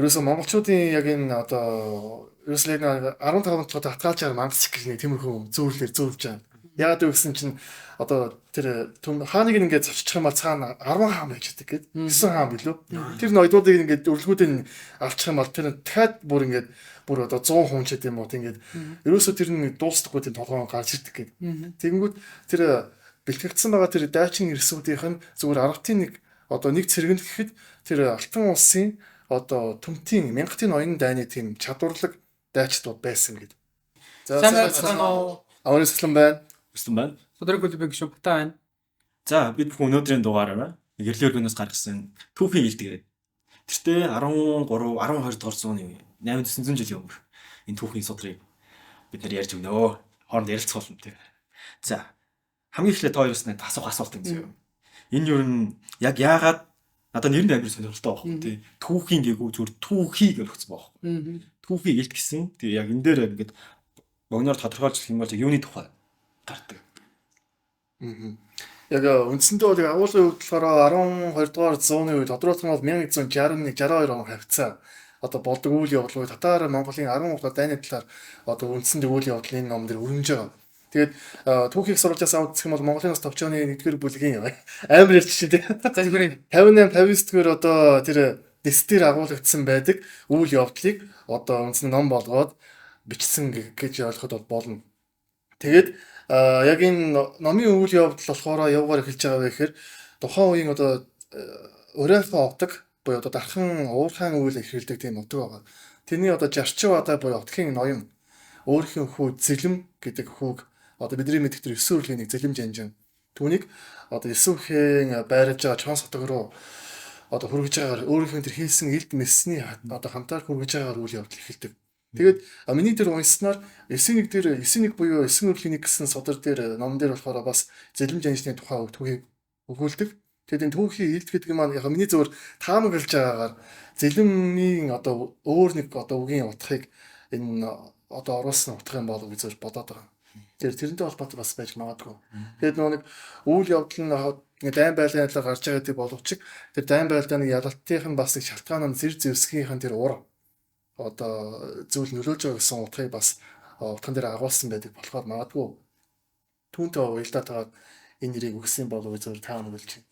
Ерөөсөө монголчуудын яг энэ одоо ерөөсөө яг 15 дахь хатгаалчаар мангасчих гэх нэг тиймэрхүү зөвлөлөөр зөвлөж байгаа. Яагаад вэ гэсэн чинь одоо тэр хааныг ингээд зоччих юм бол цаана 10 хаан байж байдаг гээд 9 хаан билүү. Тэр ноёдуудыг ингээд өрлгүүдийн авчих юм бол тэр дахиад бүр ингээд бүр одоо 100 хүн ч гэдэм үү ингээд ерөөсөө тэр нэг дуустахгүй тийм толгойн гарч ирдэг гээд. Тэгэнгүүт тэр бэлтгэгдсэн байгаа тэр дайчин эрсүүдийнх нь зүгээр аргатын нэг одоо нэг цэрэг нь гэхэд тэр алтан улсын одоо төмтийн мянгатын ноён дайны тийм чадварлаг дайчдууд байсан гэдэг. За аваад өслөн байна. Өстөн байна. Өдрөг клубын гишүүн Бата байна. За бид бүхэн өнөөдрийн дугаараараа гэрлэр гүнээс гаргасан түүхийн ил тэгээд тэртээ 13 12 дугаар зууны 8900 жилийн өмнө энэ түүхийн судрыг бид нэр ярьж өгнө. Хооронд ярилцуулна тийм. За хамгийн эхлээд та хоёроос нэг асуулт юм зөө. Энэ юу н яг яагаад надад нэр нь амар сонирхолтой байхгүй тийм. Түүхийн гээгүү зүгээр түүхий гэж өгсөн байхгүй. Түүхий илт гэсэн. Тэгээ яг энэ дээр ингээд богноор тодорхойлж хэлэх юм бол юуны тухай гардаг. Яг үндсэндээ бол агуулгын хувьд болохоор 12 дугаар зууны үед тодорхойлсон бол 1161 62 он хавцаа одоо болдог үйл явдал үед татар Монголын 13 дахь дайны талаар одоо үндсэндээ үйл явдал энэ ном дээр өрнөж байгаа. Тэгээд түүхийг сурвалжаас аваад гэх юм бол Монголын бас товчооны 1-р бүлгийн амар ярьж чинь тийм. За тэгвэл 58 59-р одоо тэр дэстээр агуулгдсан байдаг үйл явдлыг одоо үндсэндээ ном болгоод бичсэн гэж ойлгоход болно. Тэгээд яг энэ номын үйл явдал болохоор явгаар эхэлж байгаа вэ гэхээр тухайн үеийн одоо урайхан овдог буюу одоо дархан уурхайн үйл эхэлдэг тийм овдог байгаа. Тэрний одоо жарчив одоо буюу отгийн ноён өөрхийн хүү зэлэм гэдэг хүүг одоо бидний мэддэг тэр 9 өрлийн нэг зэлэм жанжин түүнийг одоо 9 өрхийн байраж байгаа чон сотог руу одоо хүргэж байгаагаар өөрийнхөө тэр хийсэн элд мэсний одоо хамтаар хүргэж байгаагаар үйл явдал эхэлдэг. Тэгээд миний тэр уншсанаар 9-1 дээр 9-1 буюу 9 өрлийн 1 гэсэн содор дээр ном дээр болохоор бас зэлэм жанжны тухай түүхийг өгүүлдэг. Тэгээд энэ түүхийн элд гэдэг маань яг миний зөвөр таамаглаж байгаагаар зэлэмийн одоо өөр нэг одоо үгийн утгыг энэ одоо оруулсан утга юм болов гэж бодоод байгаа. Тэрнтэй холбоотой бас байж магадгүй. Тэгээд нэг үйл явдал нь дайн байлдааны талаар гарч байгаа гэдэг боловч тэр дайн байлдааны ялалтын бас нэг шалтгаан нь зэр зэвсгийнхэн тэр ур одоо зүйл нөлөөлж байгаа гэсэн утгыг бас утган дээр агуулсан байдаг болохоор магадгүй түүнтэй уялдаад байгаа энэ нэрийг өгсөн болов гэж зөв таамаглаж байна.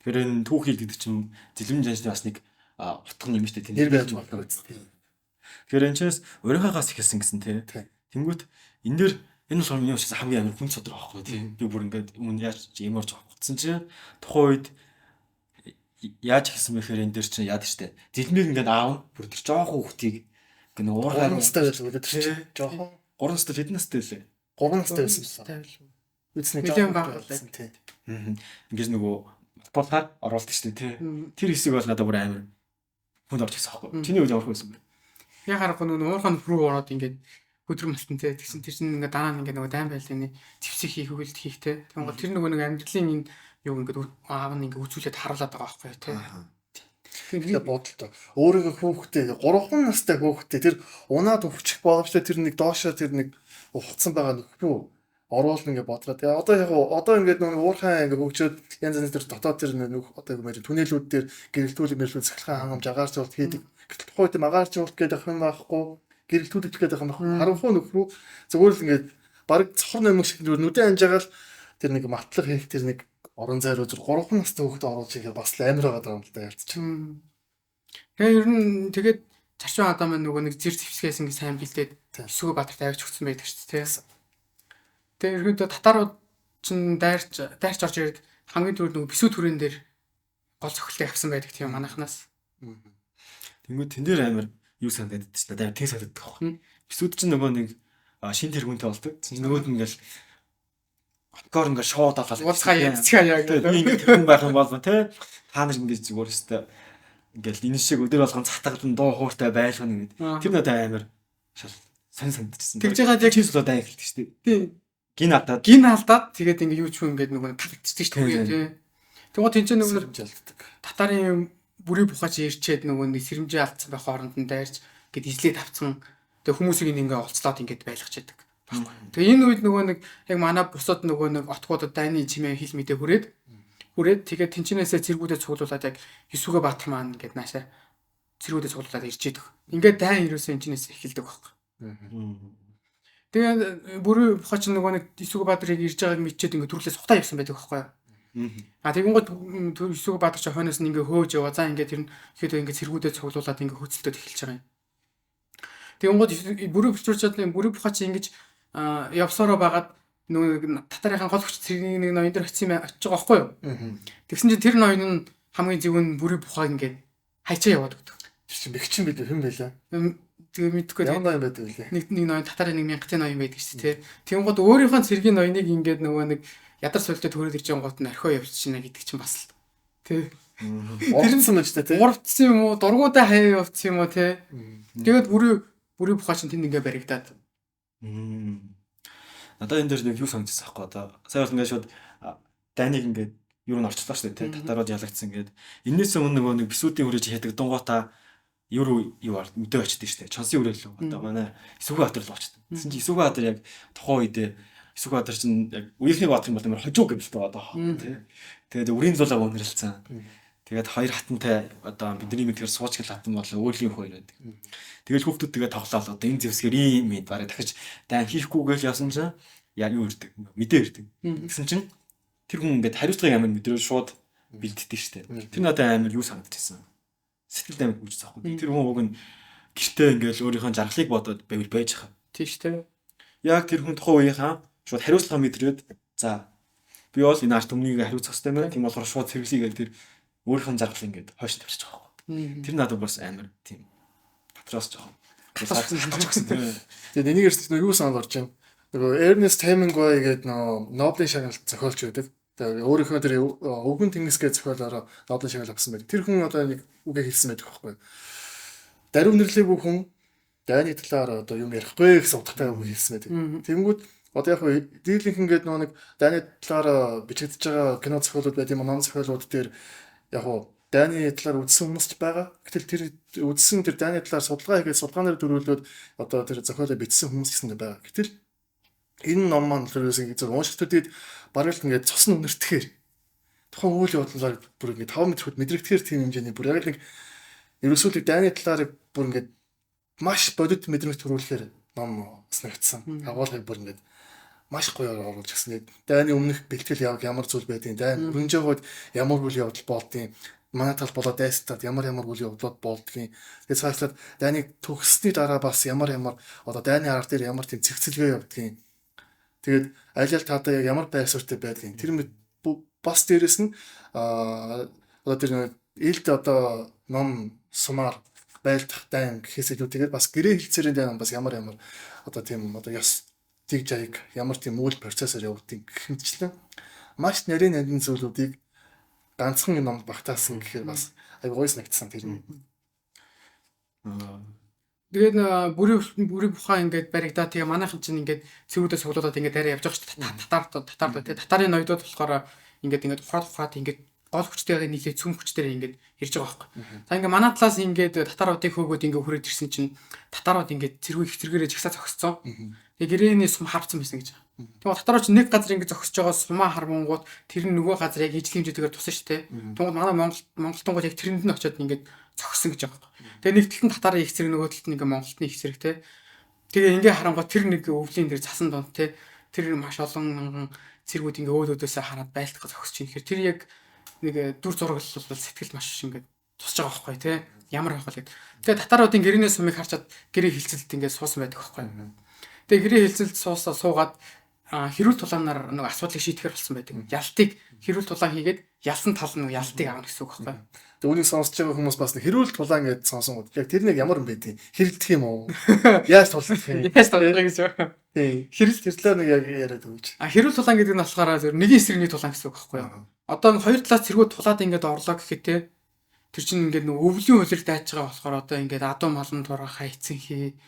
Тэгэхээр энэ түүхий гэдэг чинь зэлэм жанжны бас нэг утга юм шүү дээ. Тэр байж магадгүй тийм. Тэгэхээр энэ ч урийнхаагаас ихэлсэн гэсэн тийм. Тэнгүүт энэ дэр энэ болохоор миний учраас хамгийн амар хүн содроо байхгүй тийм. Би бүр ингээд өмнө яаж ямарч авчихсан чинь тухайн үед яаж хэлсэн бэ гэхээр энэ дэр чинь яад штэ. Зэлмийг ингээд аав бүр тэр жоохон хүүхдийг ингээд уургаар настай байсан гэдэг чинь жоохон 3 настай хэдэн настай вэ? 3 настай байсан. Үзнэ жоохон байсан тийм. Ингээд нөгөө спортаар оруулдаг штэ тий. Тэр хэсэг бол надад бүр амар хүнд орж ирсэн байхгүй. Чиний үед ямар байсан бэ? Яг харахгүй нөгөө уурхайн руу ороод ингээд өдрөм настантэй тэгсэн тэр чинь ингээд дараа нь ингээд нөгөө дайн байлын зэвсэг хийх хөвөлт хийхтэй. Тэгвэл тэр нөгөө нэг амьдралын энэ юу ингээд аав нь ингээд үзүүлээд харуулдаг байгаа байхгүй тий. Тэгэхээр бодолтой. Өөрийнхөө хүүхдээ 3 настай хүүхдээ тэр унаад өвчих боловч тэр нэг доошоо тэр нэг ухацсан байгаа нөхрөө оруулна гэж бодлоо. Тэгээ одоо ингээд нэг уурхайн ингээд хөгжөөд янз янз тэр дотоод тэр нэг одоо юм түнэлүүд дээр гэрэлтүүл мэрэлтүүл цахилгаан хангамж агаарчлалт хийдэг. Тухайд агаарчлалт гэдэг юм байхгүй. Гэрэлтүүлэх гэдэг юм байна. Харанхуй нөхрөө зөвөр л ингээд баг цохор нэмэг шиг нүдэн анжаагаал тэр нэг матлаг хийх тэр нэг орон зайруу 3 настай хүүхдээ оруулж ирэхэд бас амар байгаа юм л да ярьчих. Тэгээ ер нь тэгээд зарчим адам нөгөө нэг зэр зэвсгээс ингээд сайн бэлдээд Сүгэ Баатарт авч өгсөн байдаг шүү дээ. Тэгээ ерөнхийдөө татарууд чинь дайрч орж ирээд хамгийн түрүү нөгөө бисүү түрэн дээр гол цохилтыг авсан байдаг тийм манайхнаас. Тэнгүүд тэн дээр амар юу санагдаад ч надад тийм санагддаг байхгүй. Бисүүд чинь нөгөө нэг шин тэргүүнтэй болдог. Нөгөөд нь ингээл откор ингээд шоуд аваад уулзгаа яа гэдэг. Ингээд хүн байх юм бол тэ та нар ингээд зүгээр өстэй ингээл энэ шиг өдөр болгон цатгалан дуу хууртай байлгана гэдэг. Тэр надад амар сонь санагдчихсан. Тэгж яагаад яг чийс удаа эхэлдэг шүү дээ. Тийм. Гин алдаад тэгээд ингээд юу ч юм ингээд нөгөө талагдчихдаг шүү дээ тий. Тэгвэл тэнцээ нөгөө жалддаг. Татарын бүрий бухаж ирчээд нөгөө нэг сэрэмжээ алдсан байх хооронд нь дайрч гэд ижлээд авцсан. Тэгээ хүмүүсийг ингээ олцлоод ингээд байлгачаадаг. Тэгээ энэ үед нөгөө нэг яг манай бусад нөгөө нэг отгуудад дайны чимээ хил мэдээ хүрээд тэгээд тэнчнээсээ цэргүүдэд цуглуулад яг Сүгэ Баатар маань ингээд наашаа цэргүүдээ цуглуулад ирж идэх. Ингээд дайн ерөөсөө энэчнээс эхэлдэг байхгүй. Тэгээд бүрий бухаа чинь нөгөө нэг Исүгбаатарыг ирж байгааг мэдчихэд ингээд төрлөөс сухтаа явсан байдаг байхгүй. А тэгэнгүүт Исүгбаатар ч хойноос нь ингээд хөөж яваа. За ингээд тэр нь ихэд ингээд цэргүүдээ цуглуулад ингээд хөцөлтөд эхэлж байгаа юм. Тэгэнгүүт бүрий бухчурчаад бүрий бухаа чинь ингэж явсараа байгаад нөгөө татарын гол хүч цэргийн нэг ноён дээр очиж байгаа байхгүй юу? Тэгсэн чинь тэр ноён нь хамгийн зөв нь бүрий бухаа ингээд хайчаа яваад өгдөг. Тэр чинь бэгчин билүү хэн байлаа? Тэгээ мэдхгүй ямар ноён байдаг вэ? Нэг ноён татарын 1000-ын ноён байдаг шүү дээ. Тэгэнгүүт өөрийнхөө цэргийн ноёныг ингээд нөгөө нэг ядар солитой төрөөд ирж байгаа гот нь орхио явчихна гэдэг чинь бас л тий. Урдсан байж та тий. Урдсан юм уу? Дургуудаа хаяа явцсан юм уу тий. Тэгээд бүрий бухаа чинь тэнд ингээд баригдаад. Надад энэ дээр нэг юу санагдчихсан байхгүй одоо. Сайн бол ингээд шууд дайныг ингээд юу н орчлоо шүү дээ тий. Татарууд ялагдсан ингээд. Энээс өмнө нөгөө нэг бисүүдийн хүрээж хятаг дунгуута юу мэдээ очдөг шүү дээ. Чонсын үрэл лөө. Одоо манай Исүгбаатар л очдөг. Тэгсэн чинь Исүгбаатар яг тухайн үедээ Исүгбаатар чинь яг үеийнхний баатар юм бол амар хожуу гэвэлтэй одоо тий. Тэгээд үрийн зулааг өнөрлцсөн. Тэгээд хоёр хатантай одоо бидний мэдгээр суучгал хатан бол өөрийн хоёр байдаг. Тэгээд хүүхдүүд тэгээд тоглоал одоо энэ зэвсгэр ийм мэд бараг дахиж дан хийхгүйгээл яасан чинь яа юу ирдэг мэдээ ирдэг. Гэсэн чинь тэр хүн ингээд хариуцлагыг амар мэдрээ шууд бэлддэг шүү дээ. Тэр надад амар юу санагдчихсан. Сэтгэл амар хүч заахгүй. Тэр хүн уг нь гэртээ ингээд өөрийнхөө жаргалыг бодоод байвал байж хаа. Тийш дээ. Яг тэр хүн тухайн үеийнхаа шууд хариуцлага мэдрээд за би бол энэ арт өмнөнийг хариуцах хэрэгтэй мэн. Тийм болохоор шууд цэвэрлэгээд тэр өөрийнхөө жаргал ингээд хойш тавьчих жоох. Тэр надад бас амар тийм татраас жоох. Тэгээд энийг ярьж юу санаад орж байна. Нөгөө Ernest Hemingway гэдэг Нобелийн шагналт зохиолч байдаг. Тэгээд өөрийнхөө тэр өвгөн тэнгисгээ зохиолоор Нобелийн шагнал авсан байдаг. Тэр хүн одоо нэг үгээ хэлсэн байдаг байхгүй. Даруй нэрлэегүй хүн дайны талаар одоо юм ярихгүй гэсэн утгатай үг хэлсэн байдаг. Тэнгүүд одоо яг дийлэнх ингээд нэг дайны талаар бичигдэж байгаа кино зохиолууд байт юм, ном зохиолууд дээр яг дайны талаар үзсэн хүмүүс ч байгаа. Гэтэл тэр үзсэн тэр дайны талаар судалгаа хийгээд судалгаанаар төрүүлээд одоо тэр зохиолоо бичсэн хүмүүс гэсэн байгаа. Гэтэл энэ ном маань тэрээс зөв уншигчдад бараг л ингээд цус нь өнөртгөөр тухайн үйл явдлаар бүр ингээд 5 метр хөт мэдрэгдэхээр тийм хэмжээний бүр яг нэг ерөөсөө дайны талаар бүр ингээд маш бодит мэдрэмж төрүүлэхээр ном снэгдсэн. Агуулгыг бүр ингээд маш гоё оруулж гисэн. Дайны өмнөх бэлтгэл ямар зүйл байдیں۔ Дайн хөрөнжөөгд ямар үйл явдал болдیں۔ Манай тал болоод дайстад ямар үйл явдлууд болдгийг. Тэгээд цаашлаад дайныг төгссөний дараа бас ямар одоо дайны арга дээр ямар тийм цэгцэлгээ явдгийг. Тэгээд аль таадаа яг ямар байр суурьтай байдгийг. Тэр бас дээрэс нь одоо тэр илд одоо ном сумаар байлдах дайн гэхээс илүү тэгээд бас гэрээ хэлцээрийн дайн бас ямар одоо тийм одоо ёс тийг жайг ямар тийм үйл процессор явагдгийг гэмтчлэн маш нарийн нандин зүйлүүдийг ганцхан номд багтаасан гэхээр бас аяг гойс нэгдсэн тэр нь. Тэгээд бүрий бухаа ингээд баригдаа тэгээ манайхан чинь ингээд цэвүүдээ суглуулад ингээд арай явж байгаа шүү дээ. Татар тэгээ татарын ноёдод болохоор ингээд ухаад ингээд гол хүчтэйгээ нийлээ цөм хүчтэйгээр ингээд ирж байгаа байхгүй. За ингээд манай талаас ингээд татаруудыг хөөгөөд ингээд хүрээд ирсэн чинь татарууд ингээд цэргээрээ жагсаа зогсцсон. Тэгээ гэрээний сум харцсан байсан гэж. Тэгээ татарууд чинь нэг газар ингээд зогсож байгаа сумаа хармангууд тэр нь нөгөө газар яг ижил хэмжээтэйгээр тусан шүү дээ. Тэгвэл манай Монголтонгууд яг тэрэнд нь очиод ингээд зогссон гэж байгаа. Тэгээ нэг талд нь татарын их зэрэг нөгөө талд нь ингээд Монголтны их зэрэг те. Тэгээ ингээд харангуй тэр нэг өвлийн дээр цасан донд те. Тэр маш олон цэргүүд ингээд өөдөөсөө хараад байлтах зогсож байна. Тэр яг нэг дүр зураг бол сэтгэл маш ингээд тусч байгаа байхгүй те. Ямар байх вэ гэд. Тэгээ татаруудын гэрээний сумыг харчаад гэрээ хилцэлт ингээд суусан байдаг байхгүй. Тэгээ гэрээ хилцэлт суугаад хэрүүл тулаанаар нэг асуудлыг шийдэхэр болсон байдаг. Ялтыг хэрүүл тулаан хийгээд ялсан тал нь ялтыг аавна гэсэн үг байхгүй. Тэгээ үүнийг сонсож байгаа хүмүүс бас хэрүүл тулаан гэж сонсон. Яг тэр нэг ямар юм бэ тийм хэрэлдэх юм уу? Яаж тулах юм? Яаж тулах гэж байна. Тийм хэрэл тэрлээ нэг яг яриад өгч. Хэрүүл тулаан гэдэг нь болохоор зөв нэгэн эсрэгний тулаан гэсэн үг байхгүй юу? Одоо хоёр талаас цэргүүд тулаад ингээд орлоо гэхэд те тэр чинь ингээд нөгөө өвлийн хөлөг дайж байгаа болохоор одоо ингээд адуу малын тураа хайцсан хий.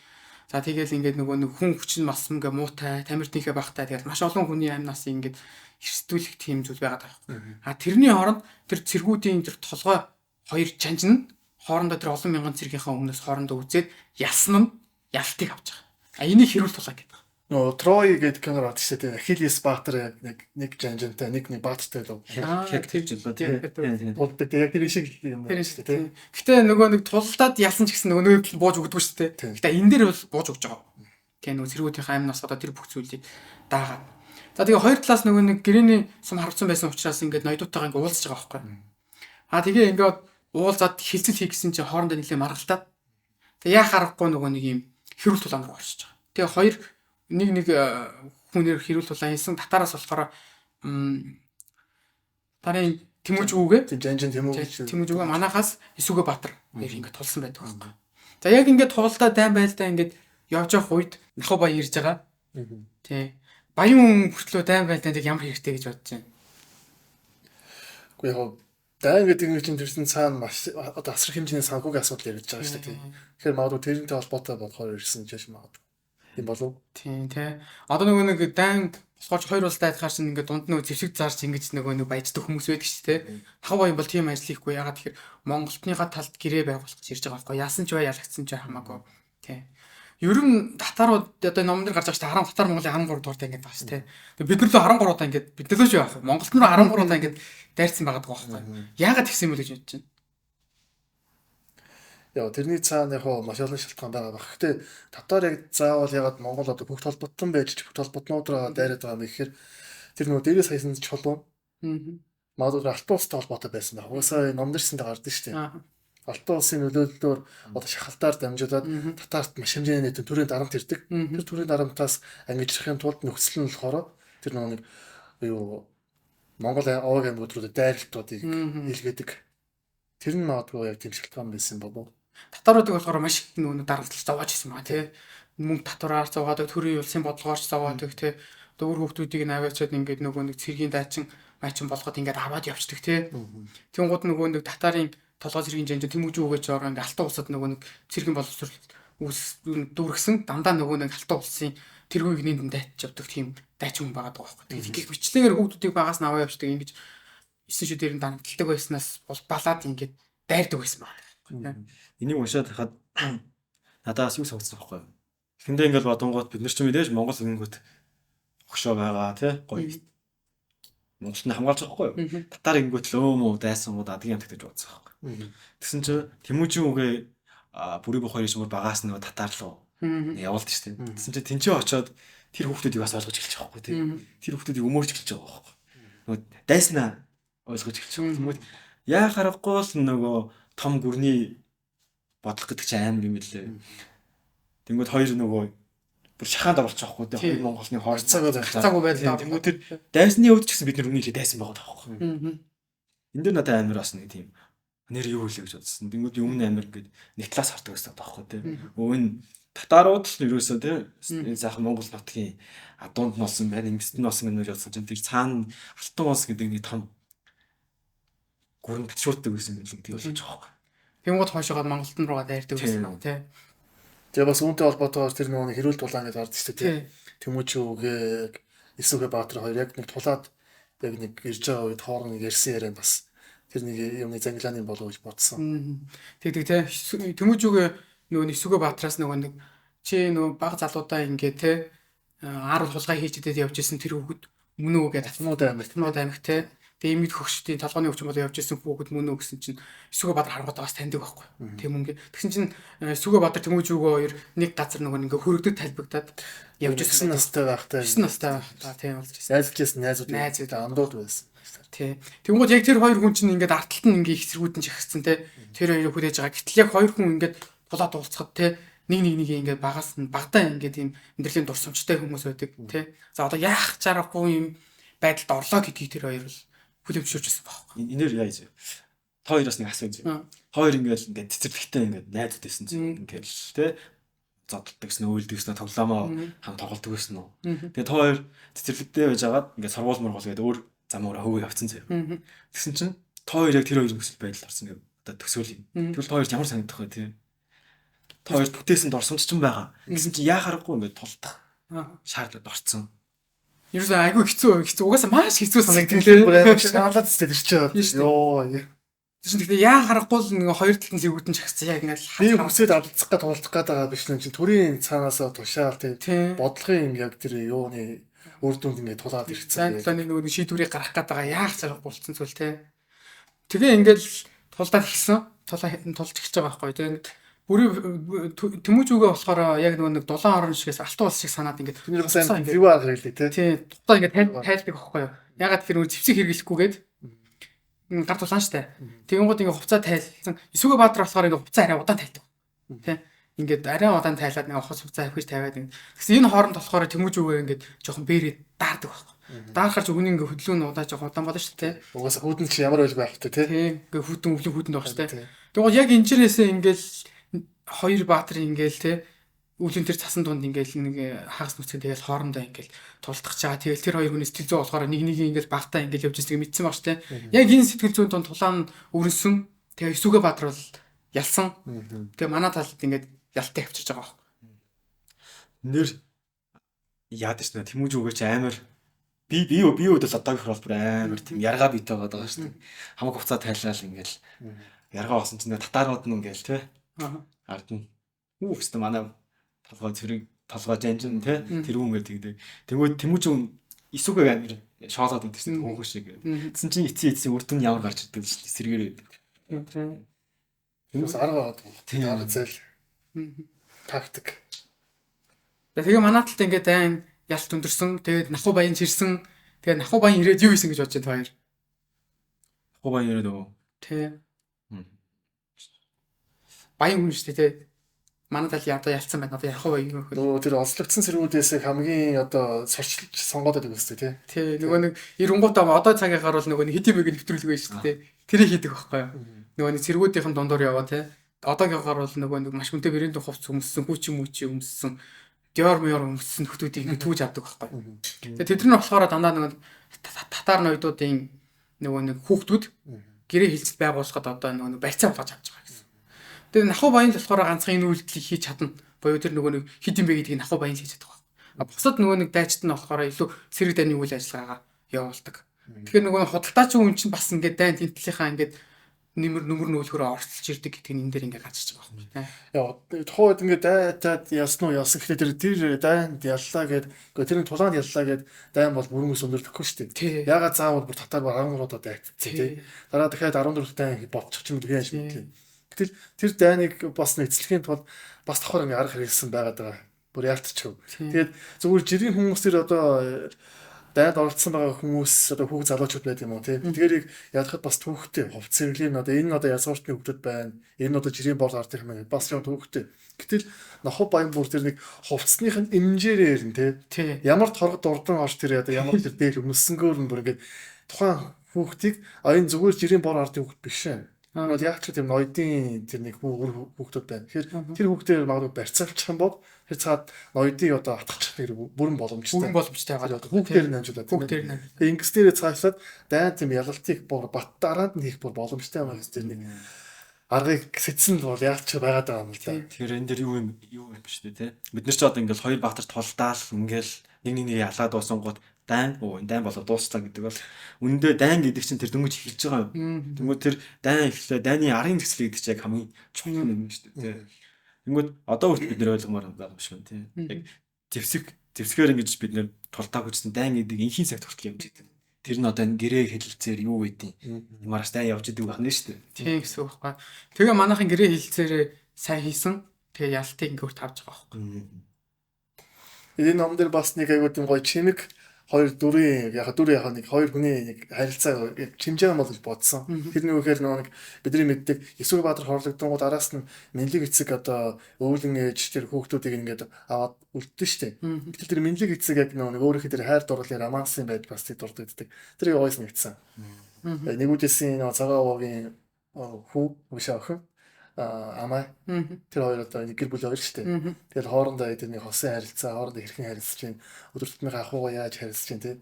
За тэгэл ингээд нөгөө нэг хүн хүч нь бас ингээ муутай, тамиртынхээ багтай тэгэл маш олон хүний амнаас ингээд эрсдүүлэх тийм зүйл байгаад байгаа. А тэрний оронд тэр цэргүүдийн тэр толгой хоёр чанж нь хоорондоо тэр олон мянган цэргийнхаа өмнөөс хоорондоо үзээд ялсан нь ялтыг авч байгаа. А энийг хэрүүл тулаа гэдэг. Нөө Трой гэдэг кино гардаг шүү дээ. Ахиллес Баатар яг нэг жанжинтай нэг Баатартай л. Яг тэр жил ба тийм. Болдог яг тэр шиг юм Тэр байна шиг шүү дээ. тийм. Гэтэ нөгөө нэг тулдаад ялсан ч гэсэн нөгөө нэг бууж өгдөг шүү дээ. Гэтэ энэ дээр бол бууж өгж байгаа. Тэгээ нөгөө цэргүүдийн амнаас одоо тэр бүх зүйлийг даагаад. За тэгээ хоёр талаас нөгөө нэг гэрээний сум харвцсан байсан учраас ингээд ноёдуудтайгаа ингээд уулзж байгаа байхгүй. Тэгээ ингээд уулзаад хилцэл хийх гэсэн чинь хоорондоо нэлээд маргалтаад. Тэгээ яа харахгүй нөгөө нэг юм хэрүүл тулаан руу орчихж байгаа. Тэгээ хоёр нэг хүнээр хэрүүл тулаан хийсэн татараас болохоор тарын Тэмүүжүүгээ Жанжин Тэмүүж Тэмүүжүүгээ манахаас Эсүгэ Баатар хоёр ингээд тулсан байдаг байхгүй. За яг ингээд туулдаа дайн байлдаа ингээд явж явах үед Нахуу баян ирж байгаа. Тий. Баян хүртлөө дайн байлдаа яг ямар хэрэгтэй гэж бодож байна. Гэхдээ яг дайн гэдэг нэг чинь төрсэн цаана маш одоо асар хэмжээний санхүүгийн асуудал яриж байгаа шүү дээ. Тэгэхээр магадгүй тэрнтэй холбоотой болохоор ирсэн ч юм магадгүй. Тийм болов. Тийм тий. Одоо нөгөө нэг дайн босгооч хоёр улс дайдахаар чинь ингээд дунд нөгөө зэвсэг зарж ингэж нөгөө нэг баяждаг хүмүүс байдаг шүү дээ. Нахуу баян бол тийм ажил хийхгүй. Ягаад тэгэхээр Монголтныхаа талд гэрээ байгуулах гэж ирж байгаа байхгүй. Яасан ч бай ялагдсан ч хамаагүй. Тий. Ер нь татарууд одоо номон дээр гарч байгаа шүү дээ. Татар Монголын 13 дууртай ингээд байгаа шүү дээ. Тэгээ бид нар л 13 удаа ингээд бид нар л шүү яах вэ? Монголд нь 13 удаа ингээд дайрцсан байгаа байхгүй. Яагаад тэгсэн юм бэ гэж бодож байна. Яа тэрний цаана яг маш олон шалтгаан байгаа баг. Гэхдээ татар яг заавал ягаад Монгол одоо бүгд холбоотой байж бүгд холбоотнуудаа дайраад байгаа юм гэхээр тэр нөгөө дээрээс хайсан чулуун. Магадгүй Алтан улстай холбоотой байсан баг. Угаасаа номдэрсэндээ гардаг шүү дээ. Алтан улсын нөлөөллөөр одоо шахалтаар дамжуулаад татарт маш хэмжээний нийтийн төрийн дарамт ирдэг. Тэр төрийн дарамтаас ангижрахын тулд нөхцөл нь болохоор тэр нөгөө нэг юу Монгол овог аймагуд руу дайралтуудыг илгээдэг. Тэр нь магадгүй яг тийм шалтгаан байсан болов. Татаруудыг болохоор маш их нөгөө дарамтлал зовоож ирсэн байгаа тий. Мөнгө татвараар зовоодаг, төрийн улсын бодлогоорч зовоодаг тий. Дөөр хүүхдүүдийг наваачаад ингээд нөгөө нэг цэргийн дайчин майчин болгоод ингээд аваад явцдаг тий. Тэнгууд нөгөө нэг татарын толгой цэргийн жанжин Тэмүүжүү өгөөж байгаа ингээд алтан улсад нөгөө нэг цэргийн боловсрол дүүргсэн дандаа нөгөө нэг алтан улсын тэргүй игнэнд дайч явдаг тийм дайчин хүн байгаа байхгүй. Тэгээд бичлэгээр хүүхдүүдийг багаас нь аваа явцдаг ингэж эсэн шүү дээр нь дарамтлагдаг байснаас бол балаад ингээд дайрдаг байсан байна. Энийг уншаад хахад надаас юу санагдсан байхгүй юу? Эхэндээ ингээл бодонгууд бид нар ч мэдээж Монгол ингэнгүүт огшоо байгаа тий гоё. Монголд нь хамгаалж байгаа байхгүй юу? Татар ингэнгүүт л өөмөө дайсан уу адгийн амт гэж бодсон байхгүй. Тэгсэн чинь Тэмүүжин үгээ бүрий бүх хоёрын шимэр багаас нөгөө татар руу явуулдаг шүү дээ. Тэгсэн чинь тэнцээ очоод тэр хүүхдүүдийг бас ойлгож эхэлж байгаа байхгүй тий. Тэр хүүхдүүдийг өмөрч эхэлж байгаа байхгүй. Нөгөө дайснаа ойлгож эхэлж байгаа. Тэгмээд яа харахгүй л нөгөө том гүрний бодлого гэдэг чинь амар юм лээ. Тэнгүүд хоёр нөгөө бүр шахаанд оролцож байгаа байхгүй тий. Монголны харцаагүй байлаа. Тэнгүүд тэр дайсны өвд ч гэсэн бид нар үнийг дайсан байгаа байхгүй. Энд дээр надад амар бас нэг тийм нэр юу хэлээ гэж бодсон. Тэнгүүд өмнө амар ингээд нэг талаас хардаг гэсэн байхгүй тий. Өвн татарууд л ерөөсөө тий энэ сайхан Монгол нутгийн адуунд нь болсон байна. Ингэст нь болсон гэж бодсон чинь тэр цаана алтан улс гэдэг нэг том гүрэн татшуулдаг гэсэн юм л гэж байгаа байхгүй. Тэнгууд хойшоогоо Монголд нь руугаа дайрдаг байсан тий. Тэгээ бас үүнтэй холбоотойгоор тэр нөгөө хэрүүл тулаан гэж гардаг шүү дээ. Тэмүүжүүгээ Эсүгэ Баатар хоёр яг нэг тулаад яг нэг ирж байгаа үед хооронд ярьсан яриа бас тэр нэг юмны зангилааны болов гэж бодсон. Тэгдэг тий. Тэмүүжүүгээ нөгөө Эсүгэ Баатараас нөгөө нэг чи нөгөө баг залуудаа ингээ тий аар хулгай хийж идээд явж исэн тэр хүүхэд мөн үү гэдэг Татнууд амиг тий. Тэгээ имид хөгшдийн толгойн өвчин болоо явж исэн хүүхэд мөн үү гэсэн чинь Эсүгэ Баатар харангуйтай бас таньдаг байхгүй. Тийм үнгээ. Тэгсэн чинь Эсүгэ Баатар Тэмүүжүүгөө хоёр нэг газар нөгөө ингээ хөрөгдөд талбигдаад явж исэн настай байхтай. 9 настай байхтай тийм болж исэн. Найзлжсэн найзууд андууд байсан. Тий. Тэнгууд яг тэр хоёр хүн чинь ингээд арталт нь ингээ их зэргүүд нь жагцсан тий. Тэр хоёрыг хүлээж байгаа. Гэтэл яг хоёр хүн ингээд тулаад уулзахад тий нэг ингээд багаас нь багтаа ингээд ийм амьдралийн дурсамжтай хүмүүс байдаг тий. За одоо яах чарахгүй юм байдалд орлоо гэдгийг тэр хоёр л хүлэмжшүүлж байсан байхгүй. Энээр яаж вэ? Та хоёроос нэг асууж байна. Хоёр ингээд цэцэрлэгтэй ингээд найзууд байсан чинь ингээд тий зодтолдог гэсэн үйлдэг гэсэн тоглоомоо хам тоглолдог гэсэн үү. Тэгээ та хоёр цэцэрлэгтэй байж агаад ингээд сургууль мургуул гэдэг өөр замаараа хөвөө явцсан заяа. Тэгсэн чинь та хоёр яг тэр хоёр нөхцөл байдал орсон гэдэг одоо төсөөл юм. Тэгвэл та хоёр ямар санагдах вэ тий? Та хоёр бүтээсэнд орсонч ч юм байгаа. Гэсэн чинь яа харахгүй ингээд тулдах шаардлага орцсон. Ерөөсөө айгүй хэцүү угаасаа маш хэцүү санагддаг лээ. Шаналаад тест ирчихээ. Йоо. чинь тэгэхээр яа харахгүй л нэг хоёр талын зэргүүтэн чагцсан яг ингээд Би хүсээд алдцах гэж тулдах гэдэг биш нэг чинь төрийн цаанаасаа тушаал тийм бодлогын яг тэр юуны үр дүнд ингээд тулаад ирчихсэн. За нэг шийдвэрийг гаргах гээд байгаа яах зэрэг болцсон зүйл те. Тэгээ ингээд тулдаад эхэлсэн. Тулж эхэлж байгаа байхгүй тийм. Бүрийн Тэмүүжүүгээ болохоор яг нэг 7 орон шигээс алтан улс шиг санаад ингээд тэр бас энэ юу арга хэлээ те. Тийм. Тухтай ингээд тайлдаг байхгүй юу. Ягаад тэгэхээр зэвсэг хэрэглэхгүйгээд гар тулаан штэ. Тэгэнгүүт ингээд хувцас тайлсан. Эсвэгээ Баатар болохоор ингээд хувцас арай удаан тайлдаг. Тийм. Ингээд арай удаан тайлаад нэг ухас хувцас авчих тавиад ингээд. Тэгсэн энэ хооронд болохоор Тэмүүжүүгээ ингээд жоохон бээрээ даардаг байхгүй. Даарахаар ч өгний ингээд хөдлөө нь удаа жоохон удаан болно штэ. Угаасаа хүүдэн чи ямар байл байх вэ те. Тийм. Ингээд хүүдэн байх штэ. Тэгвэл яг энэчнээсээ ингээд хоёр баатар ингээл те үүлэн тэр цасан дунд ингээл нэг хагас нүцгэн тэгэл хоорондоо ингээл тулдах чагаа тэгэл тэр хоёр хүний сэтгэл зүй болохоор нэг ингээл багтаа ингээл явж ирснийг мэдсэн багш те яг энэ сэтгэл зүйн дунд тулаан өрнсөн тэгээ Эсүгэ Баатар бол ялсан тэгээ манай талд ингээд ялтаа авчирж байгаа баг нэр яадаг ч нэ Тэмүүжүүгээ ч амар би өдөл одоогийн хөрөлбөр амар тийм яргаа бийтэй байгаа шүү дээ хамаг хуцаа тайлал ингээл яргаа басан чинь татаарууд нь ингээл те ард нь үхстэй манай толгой жанжин те тэр үнгээр тэгдэг. Тэнгүүд Тэмүүжин Эсүгэ амир шоолоод өгдөг шүү дээ хөөхөш шиг. Тэсэн чинь эцсийн үр дүн ямар гарч ирдэг шүү дээ сэргээр. Тэрс арга арга зээл тактик. Тэгээ манай талд ингээд айн ялт өндөрсөн. Тэгээд Нахуу баян чирсэн. Тэгээд Нахуу баян ирээд юу хийсэн гэж бодож байна хоёр. Нахуу баян ирээд өө. Тэ. Баян хүн шүү дээ. Манай тал ядаа ялцсан байна. Одоо Нахуу баян юм хөө. Тэр онцлогдсон сэргүүдээс хамгийн одоо сурчлж сонгоод байдаг үстэй тий. Тий нөгөө нэг 90-уудаа одоо цагаагаар бол нөгөө хэдий мэг нэвтрүүлэг байж шүү дээ. Тэрийг хийдэг байхгүй юу. Нөгөө нэг сэргүүдийнхэн дундуур яваа тий. Одоогийнхоор бол нөгөө нэг маш хүнтэй брэнд хувцас өмссөн, хүүчи өмссөн, Dior өмссөн хүмүүсийг ингэ түүж авдаг байхгүй. Тэгээ тэд нар болохоор дандаа нөгөө татар ноёдуудын нөгөө нэг хүүхдүүд гэрээ хилцэл байгуулахад одоо нөгөө барьцаа болгож авч байгаа гэсэн. Тэгээ Нахуу баян л болохоор ганцхан энэ үйлдэлийг хийж чадна. Боёо тэр нөгөө нэг хидэн бэ гэдгийг Нахуу баян хийж чаддаг байхгүй. А бусад нөгөө нэг дайчид нь болохоор илүү сэрэг дайны үйл ажиллагаагаа явуулдаг. Тэгэхээр нөгөө худалдаачийн хүн чинь бас ингээд дайн тэнтлийнхаа ингээд нэмэр нөлхөөрөө орцолж ирдэг гэдгийг энэ дээр ингээд гарчиж байгаа юм байна. Яа, тухайд ингээд дайд ялсан уу ялсан гэхлээр тэр дайнд яллаа гэд тэрний тулаанд яллаа гэд дайн бол бүрэн ус өндөрдөхгүй шүү дээ. Ягаад заавал бүр татаар 13 удаа дайцсан тий. Дараа дахиад 14 дайн болчих ч юм уу гэж мэдлээ. Гэтэл тэр дайныг бас эцлэхийн тулд бас давхар ингээд арга хэрэгэлсэн байгаад байгаа. Бүр яалтчихв. Тэгээд зөвхөн жирийн хүмүүсээр одоо дайд оролцсон байгаа хүмүүс одоо хүүхд залуучууд байд юм уу тий. Тэрийг ядахад бас түүхтэй хувц сэргэлийн одоо энэ одоо язгууртны хүүхдүүд байна. Энэ одоо жирийн бор ард их мэн бас юм түүхтэй. Гэтэл Нахуу баян бүр тэр нэг хувцсных нь имжээрээр нь тий. Ямар торгод урдан орж тэр одоо ямар тэр дээр өмсөнгөөр нь бүр ингээд тухайн хүүхдийг энэ зүгээр жирийн бор ардын хүүхд биш ээ. Бол яг ч тийм ноёдын тэр нэг хүүхдүүд байна. Тэгэхээр тэр хүүхдээр магадгүй барьцаалчих юм бол тэр цаад ноёдын одоо атгачих тэр бүрэн боломжтой. Бүрэн боломжтой байгаа. Хүүхдээр нь амжуулаад. Хүүхдээр нь. Ингэс дээрээ цаашлаад дайн тийм ялалтыг бүр бат дараанд нь хийх бүр боломжтой байгаа гэсэн тэр нэг аргыг сэтсэн бол яг ч байгаад байгаа юм л да. Тэгэхээр энэ дэр юу юм биш үү те. Бид нар ч одоо ингээл хоёр баатар тулдаал ингээл нэг ялаад дуусан гот дайн болоо дуусчлаа гэдэг бол үндэ дайн гэдэг чинь тэр дөнгөж эхэлж байгаа юм. Тэнгүүд тэр дайн эхлээ дайны арын төсөл гэдэг чинь яг хамгийн чухал юм шүү дээ. Тэнгүүд одоо хүртэл бид нэр ойлгомоор байгаа юм шиг тийм. Яг зэвсгээр ингэж бид нэр тултаа хүчсэн дайн гэдэг инхийн цагт хүртэл явж идэв. Тэр нь одоо гэрээ хэлэлцээр юу гэдэг юм. Ямараас дайн явж идэв байна шүү дээ. Тийм гэсэн үг байхгүй. Тэгээ манайхын гэрээ хэлэлцээрээ сайн хийсэн. Тэгээ ялтыг ингээд тавьж байгаа байхгүй. Энэ ном дээр бас нэг айгуу тийм гоё чимэг хоёр дүрийн нэг хоёр хүний нэг харилцаа чимжээ болж бодсон. Тэр нэг үхээр нэг бидний мэддэг Эсүгэ Баатар хорлогдсон араас нь Минлэг эцэг одоо өвлөн ээж тэр хүүхдүүдийг ингээд аваад үлдсэн шүү дээ. Гэтэл тэр Минлэг эцэг яг нэг өөрийнхөө тэр хайр дурлалын романсын байд бас тэр дурддаг. Тэрийг ойс нэгдсэн. Нэгүүдээсийн цагаан уугийн хүү өшөө охин амаа тэр хоёр одоо нэг гэр бүл хоёр шүү дээ. Тэгэл хоорондоо эдний хосын харилцаа, хоорондоо хэрхэн харилцаж чинь, өдөр тутмын ахуйгаа яаж харилцаж чинь тий.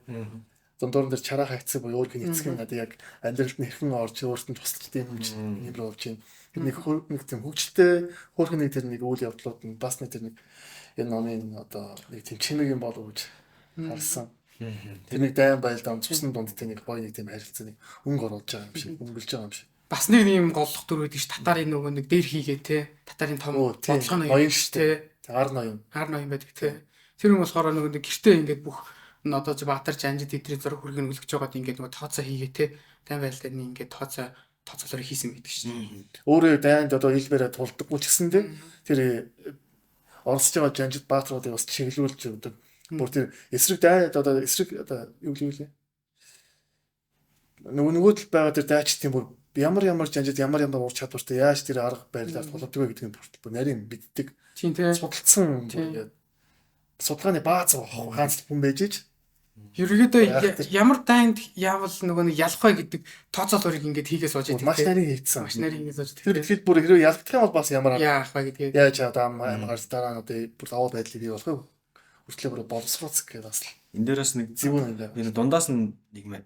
Дундуур дээр чараа хайцсан буюу өөрийн эцгийн надад яг амьдралд нь хэрхэн орж өөртөө тусалж тийм рүү явж чинь. Тэр нэг тийм хөвгөлтэй хөөрхөн нэг тэр нэг үйл явдлууд нь бас нэг тэр нэг энэ номын одоо нэг тийм чимэг юм болов гэж харсан. Тэр нэг дайн байлдаан цусны дунд тэр нэг гоё нэг тийм харилцаа нэг өнгө оруулж байгаа юм шиг, өнгөлж байгаа юм шиг. бас нэг юм голлох дүр үүдэж татарын нөгөө нэг дээр хийгээ те. Татарын том бодлого ноён ноён штэ. Ар ноён. Хар ноён байдаг те. Тэр хүн болохоор нөгөө нэг гэртээ ингээд бүх одоо Баатар жанжид эдрийн зураг хүргэн үлгэж байгаад ингээд нөгөө тооцоо хийгээ те. Тань байлтаа нэг ингээд тооцоолоор хийсэн байдаг шин. Өөрөө дайнд одоо хэлбэрээ тулдаггүй ч гэсэндээ тэр оролцож байгаа жанжид Баатаруудыг бас чиглүүлж өгдөг. Бүр тэр эсрэг дайнд одоо юу гэлээ. Нөгөө тал байгаа тэр дайчдын бүр ямар жанжид ямар ур чадвартай яаж тэр арга барилаар тулддаг вэ гэдэг нь бүр нарийн мэддэг. Тийм те. Судалсан ингээд судалгааны бааз ганц хүн байж ич. Ерөнхийдөө ямар дайнд яавал нөгөө нэг ялах вэ гэдэг тооцоолоорыг ингээд хийгээ сууж байдаг. Маш нарийн хийгдсэн. Маш нарийн хийгээ сууж. Тэгэхээр бүр хэрвээ ялгдах юм бол бас ямар яах вэ гэдгийг яаж одоо амгаар дараа нь одоо бүр даваа байдлыг бий болох вэ? Хүртлээ бүр боловсруулах гэдэг бас энэ дээрээс нэг зөвүүн би дундаас нь нэг юм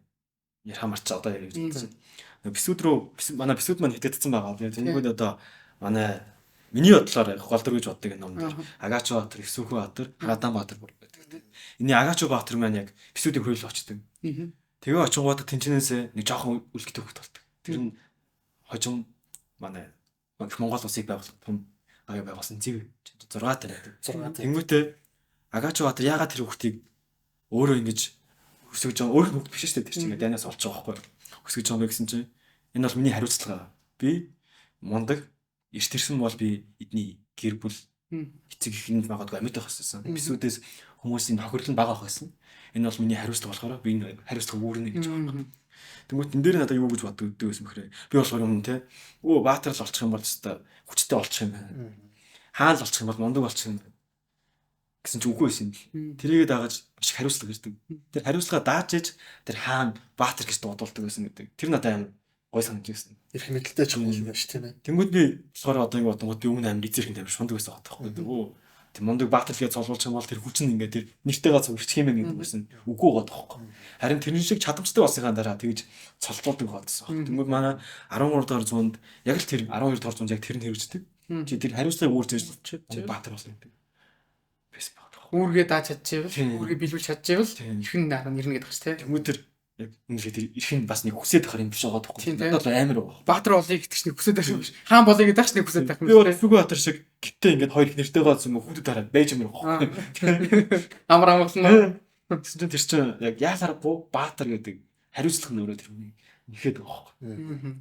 ярих марч одоо ярих гэж байна. Бисүүд рүү манай бисүүд маань хэвтэгдсэн байгаа. Тэнгүүд одоо манай миний бодлоор голдор гэж боддог энэ ном дээр Агач Баатар, Эсвүхэн Баатар, Харадан Баатар бүр байдаг. Эний Агач Баатар маань яг бисүүдийг хөрөөлж очдөг. Тэгээ очингууд тэнчнээсээ нэг жоохон үлгтэй хөлт болдог. Тэр нь хожим манай Монгол улсыг байгуулсан том аяа байгуулсан зэв 6 тань байдаг. Тэнгүүтээ Агач Баатар яагаад тэр хүүхдийг өөрөө ингэж өсгөж байгаа өөр хүүхд биш шүү дээ. Тэр чинь дайнаас олж байгаа байхгүй. Өсгөж байгаа гэсэн чинь энэ бол миний хариуцлага. Би мундаг эрт ирсэн бол би эдний гэр бүл эцэг ихэнд магадгүй амьд байх гэсэн. Бисүүдээс хүмүүсийн хохирлон бага байх гэсэн. Энэ бол миний хариуцлага болохоор би энэ хариуцлага үүрнэ гэж байна. Тэнгүүт энэ дээр надад юу гэж боддог гэсэн бэхрээ. Би болохоор юм те. Баатар л олчих юм бол өстой хүчтэй олчих юм байна. Хаал олчих юм бол мундаг олчих юм байна гэсэн ч үгүй байсан. Тэрийгээ дагаж маш хариуцлага ирдэг. Тэр хариуцлага дааж иж тэр хаан Баатар гэж дуудулдаг байсан гэдэг. Тэр надад амар гой санагдаж байсан. Ирэх мэдлэлтэй ч юм уу шүү тийм ээ. Тэнгүүд би болохоор одоо ингэ бодонгууд би өмнө амар эзэрхэн амар шундаг байсан байхгүй. Тэр мундаг Баатар лгээ цолуулж юм бол тэр хүчин ингээд тэр нэртэйгээ цогцчих юм гэдэг байсан. Үгүй байгаа байхгүй. Харин тэрний шиг чадамжтай болсныхаа дараа тэгж цолтуулдаг болсон. Тэнгүүд манай 13 дугаар зуунд яг л тэр 12 дугаар зуунд яг тэр нь хэрэгждэг. Чи тэр хариуцлагыг үүрж чи Баатар болсон гэдэг. Үүргээ дааж чадчихвэл, үүргээ биелүүлж чадчихвэл ихэн дараа нь ирнэ гэдэг чинь тийм. Тэнгүүд тэр яг үнэхээр тэр ихэн бас нэг хүсээд байх юм биш байгаа тоххой. Надад бол амар байна. Баатар болыг итгэж нэг хүсээд байх юм биш. Хаан болыг идэх чинь хүсээд байх юм. Би бол Эсвүхэн Баатар шиг гитээ ингээд хоёр их нэртэй гоц юм хүүдэд хараад байж юм байна. Амар амгалсан. Тэр чинь яг яалааргүй Баатар гэдэг хариуцлага нь өөрөө тэр хүний нэхэд байгаа байхгүй.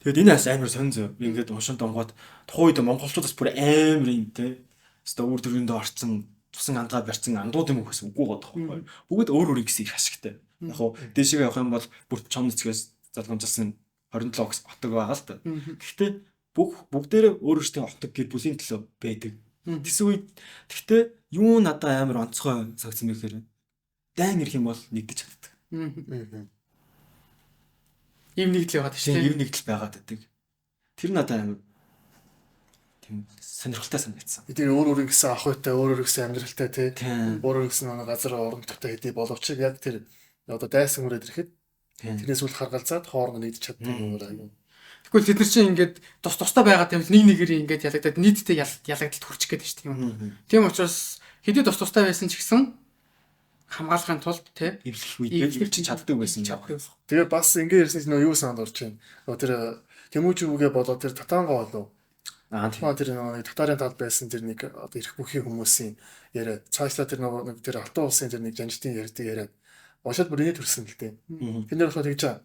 Тэгэд энэ бас амар сонзөө. Би ингээд уншинт онгоод тухайн үед монголчуудаас бүр амар юм те. Өстө өөр төрөндөө орцсон тусан ангаа барьсан андууд юм гэсэн үгүй байгаа тоххой. Бүгд өөр өөр гэсэн их ашигтай. Яг хуу дээшээ явах юм бол бүр чом нэцгээс залгамжсан 27 отог байгаа л та. Гэхдээ бүгдээрээ өөрөөсөө отог гэр бүлийн төлөө байдаг. Тэс үед гэхдээ юу надад амар онцгой сагцсан мэхээр дайн ирэх юм бол нэгдэж чаддаг. Ийм нэгдэл яваад шүү дээ. Ийм нэгдэл байгаад байдаг. Тэр надад амар сонирхолтой санагдсан. Тэр өөр гэсэн ахуйтай, өөр гэсэн амьдралтай тий. Өөр гэсэн газар оронтой хэдий боловч яг тэр одоо дайсан үрээд ирэхэд тэрнээс үл харгалзаад хооронд нэгдэж чаддаг юм байна. Тэгвэл тэд нар чинь ингээд тустай байгаа тийм нэг нэгээрээ ингээд ялагдаад нийтдээ ялагдалт хүрчих гээд шүү дээ юм. Тийм учраас хэдий тустай байсан ч гэсэн хамгаалахын тулд тий эвлэх үед чинь чаддаг байсан юм. Тэгээ бас ингээд ярьсан чинь юу санаад орж байна. Тэр Тэмүүжүүгээ болоод тэр Татангоо болов. Тэр нэг татарын тал байсан тэр нэг одоо ирэх бүхий хүмүүсийн яриа цаашлаа тэр нэг тэр алтан улсын тэр нэг жанжтын ярьдаг яриа ошоод бүрний төрсөн л дээ. Тэнд болохоор тэгж байгаа.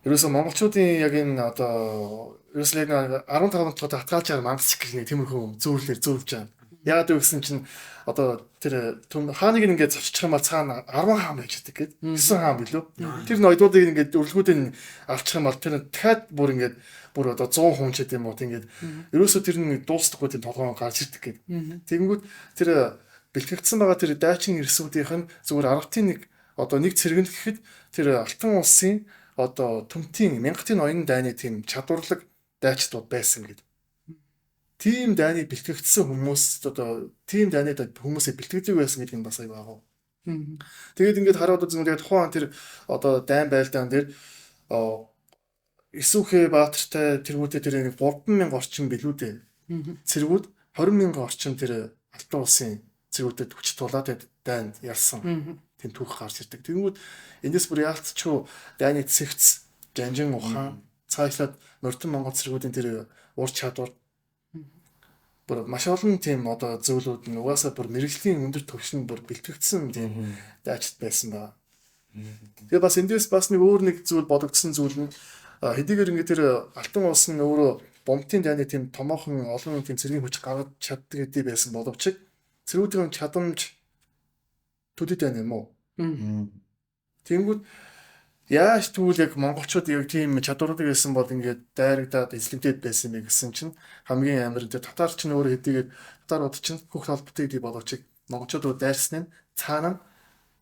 Ерөөсөө монголчуудын яг энэ одоо ерөөсөө 15 дахь хатгаалчаар мангасч гэх нэг тиймэрхүү зөвлөлөөр зөвлөж байгаа. Яагаад вэ гэсэн чинь одоо тэр хааныг ингээд зовчих юм бол цаана 10 хаан байж байдаг гээд 9 хаан билүү. Тэр ноёдуудыг ингээд өрлгүүдийн авчих юм бол тэр дахиад бүр ингээд бүр одоо 100 хүн ч гэдэм үү ингээд ерөөсөө тэр нэг дуустахгүй тийм толгойн гарч ирдэг гээд. Тэгэнгүүт тэр бэлтгэгдсэн байгаа тэр дайчин ирсүүдийнх нь зүгээр аргатын нэг одоо нэг цэргэн гэхэд тэр алтан улсын одоо төмтийн мянгатын ноён дайны тийм чадварлаг дайчдууд байсан гэдэг. Тим дайныг бэлтгэгдсэн хүмүүс одоо тим дайныг хүмүүсээ бэлтгэдэг байсан гэдэг нь бас аяг байгаа. Тэгээд ингээд хараад үзмээр тухайн тэр одоо дайн байлдаан дээр Эсвүхэн Баатартай тэргүүтээ тэр 3000 орчим билүү дээ. Цэргүүд 20,000 орчим тэр алтан улсын цэргүүдэд хүч тулаад дайнд ялсан. Тэм түүх гарч ирдэг. Тэнгүүд эндээс бүр яалтчгүй дайны цэгц жанжин ухаан цаашлаад Нуртан Монгол цэргүүдийн тэр ур чадвар бүр маш олон тийм одоо зөвлүүд нь угаасаа бүр мэрэгжлийн өндөр түвшинд бүр бэлтгэгдсэн тийм дайчт байсан ба. Тэгээ бас эндээс бас нэг өөр нэг зүйл бодогдсон зүйл нь хэдийгээр ингээд тэр Алтан улс нь өөрөө бомбтын дайны тийм томоохон олон тийм цэргийн хүч гаргаж чаддаг гэдэг байсан боловч цэргүүдийн чадамж төдөд байна юм уу? Тэнгүүд яаж тэгвэл яг монголчууд яг тийм чадвартай байсан бол ингээд дайрагдаад эзлэгдээд байсан юм гэсэн чинь хамгийн амар тэр татар ч нөөр хэдийгээр татарууд чинь хөх холбоотой гэдэг боловч монголчууд дайрсан нь цаана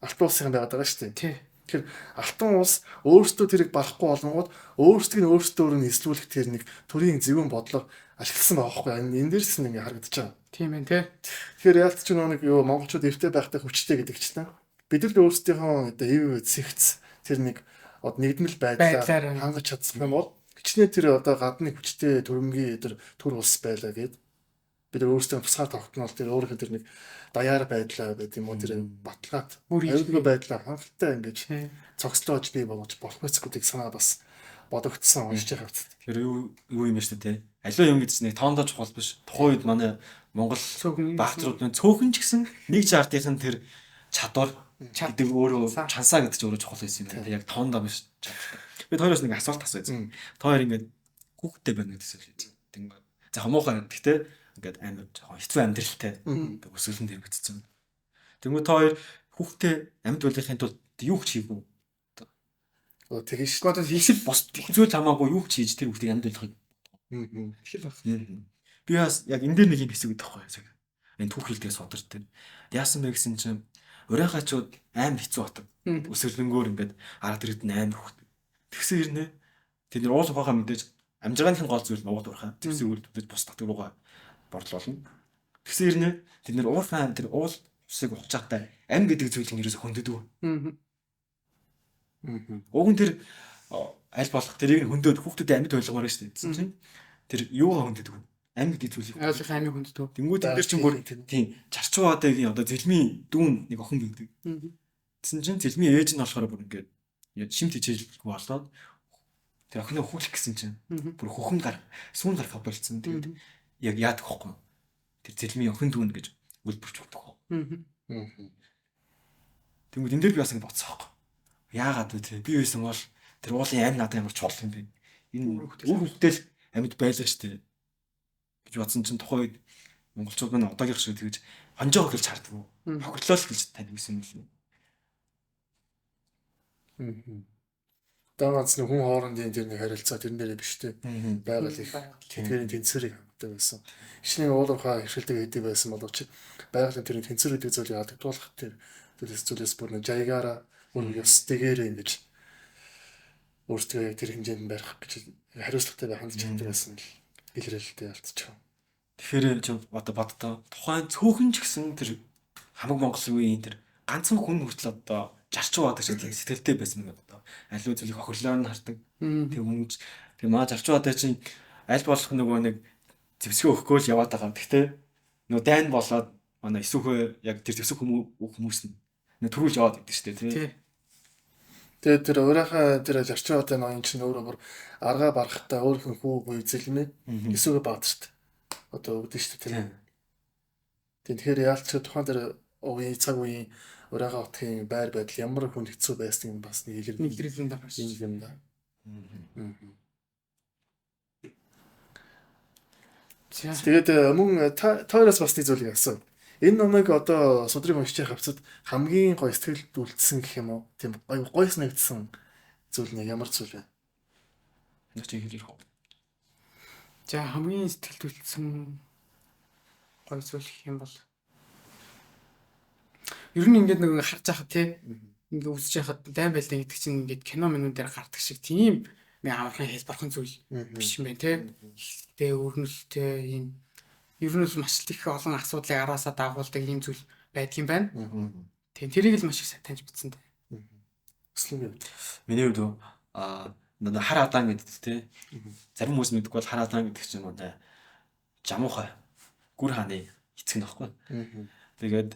Алтан улсын байгаад байгаа шүү дээ. Тий. Тэгэхээр Алтан улс өөрсдөө тэрийг барахгүй болонгууд өөрсдөө нь өөрсдөө эзлүүлэх тэр нэг төрийн зөвүүн бодлого ашигласан байгаа байхгүй. Энэ дээрс нь ингээд харагдаж байгаа. Тийм ээ тий. Тэгэхээр яалт ч нэг юу монголчууд эртээ байхтай хүчтэй гэдэг чинь бид л өөрсдийнхөө одоо ив цэгц тэр нэг одоо нэгдмэл байдлаар хангаж чадсан юм бол хичнээн тэр одоо гадны хүчтэй төрөмгийн тэр төр улс байлаа гэд бид өөрсдөө тусгаар тогтнол тэр өөрийнхөө тэр нэг даяар байдлаа гэдэг юм уу тэр баталгаат аюулгүй байдлаа хангалттай ингэж цогцлоож бий болгож болох мэцгүүдийг санаа бас бодогдсон уншиж байгаа хэвчээ. Тэр юу юм шүү дээ. Аливаа юм гэж нэг тоондоо чухал биш. Тухайн үед манай Монгол баатарууд нь цөөхөн ч гэсэн нэг жартын тэр чадвар гэдэг өөрөө чансаа гэдэг чинь өөрөө чухал байсан юм байна. Яг тоондоо биш. Бид хоёроос нэг асуулт асуусан. Та хоёр ингээд хүүхдтэй байна гэдэгсэн л үү. Тэгмээ. За хамуухан гэхдээ ингээд амар жоохон хэцүү амьдралтай өсвөлэн дэрэгдсэн. Тэгмээ та хоёр хүүхдтэй амьд байлгахын тулд юу ч хийв үү? Тэгээ шүү. Одоо хийсэл бос зүйл хамаагүй юу ч хийж тэр хүүхдийг амьд байлгахыг. Тэгэл баг. Би бас яг энэ дээр нэг юм хэсэг гэдэг байхгүй. Энэ түүхэлдгээс содортой. Яасан бэ гэсэн чинь урайхаачууд аим хэцүү батаг. Өсвөлнгөөр ингээд арга дэрэгд нь аим хүүхд. Тэгсэн хэрнээ тэд нар уул ухаахаа мэдээж амжиргааны гол зүйл уул уурхаа. Тэгсэн үрдэж бус татдаг руугаа борлуулна. Тэгсэн хэрнээ тэд нар уурхаа тэр уул усыг ухчихтай ам гэдэг зүйлийг нэрээс хөндөдөг. Уг нь тэр аль болох тэрийг хөндөд хүүхдэд амьд ойлгомоор шүү дээ. Тэгсэн чинь тэр юугаа хөндөдөг вэ? Ам гэдэг зүйлийг ойлгох амийг хөндөдөг. Тэнгүүд энэ дэр чинь бүр тийм чарчуугаадгийн одоо зэлмийн дүүн нэг охин байдаг. Тэгсэн чинь зэлмийн ээж нь болохоор бүр ингээд шимт хичээлгүй болоод тэр охиноо хүүлэх гэсэн чинь бүр хөхөн гар сүүн гарах болцсон. Тэгээд яг яадаг хөхгүй. Тэр зэлмийн охин дүүн гэж үлбэрч болдог. Тэнгүүд энэ дээр би бас ингэ боцсоо. Яагаад вэ те? Би байсан бол тэр уулын амь надад ямар чухал юм бэ? Энэ үр хөвгдөл амьд байлаа штэ. Гэж бодсон чинь тухайн үед монголчууд маань одоогийн шиг тэгж хонжоо хөлж харддаг. Хохирлол гэж таньсан юм л. Даанч нэг хүн хоорондын тэр нэг харилцаа тэрэн дээр биш те. Байгаль их тэтгэрийн тэнцвэрийг хангалттай байсан. Хичнээн уулуурхаа хэрхэлдэг хэдий байсан боловч байгалийн тэр тэнцвэр гэдэг зүйлийг алдагдуулах тэр зүйлээс бүр нэг жайгаараа бүр ёс тэгээрээ ингэж өөртөө яг тэр хэмжээнд барих гэж хариуцлагатай байх хандж чаддаг байсан л илрэлтэй алдчихав. Тэгэхээр ч одоо боддоо тухайн цөөхөн ч гэсэн тэр хамаг Монголын үеийн тэр ганцхан хүн хүртэл одоо жарчуу байдаг шиг сэтгэлтэй байсан юм одоо. Аливаа зүйлийг хохирлоор нь хардаг. Тэг хүмүүс тэг маа жарчуу байдаг чинь аль болох нөгөө нэг зэвсгээ өгөхгүй л яваад байгаа. Гэхдээ нөгөө дайн болоод манай эсвөхөө яг тэр зэвсэг хүмүүс нь төрүүлж яваад байдаг шүү дээ тий. Тэгээд тэр өөрийнхөө тэр зарчуутай ноён чинь өөрөө бүр аргаа барахтаа өөрхөн хүү буй зэлмээ эсвэгээ баад шүү дээ. Одоо өгдөн шүү дээ. Тэгэхээр яалч тухайн тэр үеийн цаг үеийн өөрийнхөө хотын байр байдал ямар хүн хэцүү байсан юм бас нэг илэрлийн дараа шүү. юм да. Тэгээд мөн тоороос бас нэг зүйлийг асуу. Энэ номыг одоо судрыг уншиж явах хавцад хамгийн гоё сэтгэлд үлдсэн гэх юм уу? Тийм гойс нэгдсэн зүйл нь ямар зүйл вэ? Нэг чинь хэлэх үү? За хамгийн сэтгэлд үлдсэн гоё зүйл гэх юм бол ер нь ингээд нэг харж байхад тий ингээд үзэж байхад дайм байлаа гэдэг чинь ингээд кино минут дээр гардаг шиг тийм нэг амархан хэлбархан зүйл биш юм байна тий. Ихтэй өрнөлттэй юм ер нь маш их олон асуудлыг араасаа дагуулдаг ийм зүйл байдаг юм байна. Тийм тэрийг л маш их сайн таньж мэдсэн дээ. Өслөн. Миний хувьд хар адаан гэдэг тий. Зарим хүмүүс мэдгүй бол хар адаан гэдэг чинь манай жамуухай гүр хааны эцэг нөхгүй. Тэгээд